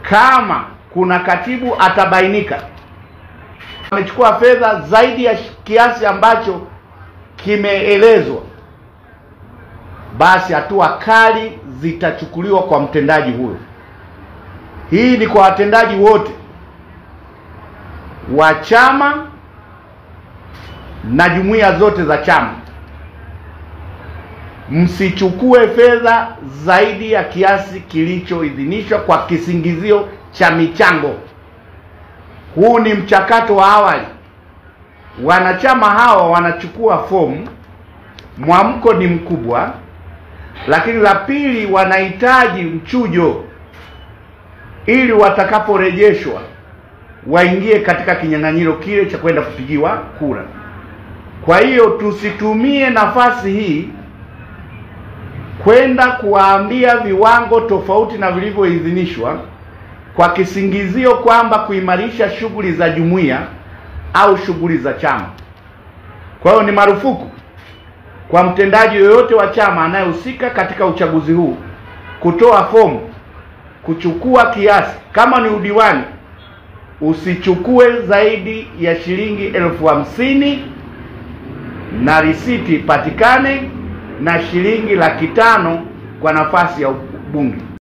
kama kuna katibu atabainika amechukua fedha zaidi ya kiasi ambacho kimeelezwa, basi hatua kali zitachukuliwa kwa mtendaji huyo. Hii ni kwa watendaji wote wa chama na jumuiya zote za chama. Msichukue fedha zaidi ya kiasi kilichoidhinishwa kwa kisingizio cha michango. Huu ni mchakato wa awali. Wanachama hawa wanachukua fomu, mwamko ni mkubwa, lakini la pili wanahitaji mchujo ili watakaporejeshwa waingie katika kinyang'anyiro kile cha kwenda kupigiwa kura. Kwa hiyo tusitumie nafasi hii kwenda kuwaambia viwango tofauti na vilivyoidhinishwa kwa kisingizio kwamba kuimarisha shughuli za jumuiya au shughuli za chama. Kwa hiyo ni marufuku kwa mtendaji yoyote wa chama anayehusika katika uchaguzi huu kutoa fomu, kuchukua kiasi. Kama ni udiwani, usichukue zaidi ya shilingi 50,000 na risiti patikane, na shilingi 500,000 kwa nafasi ya ubunge.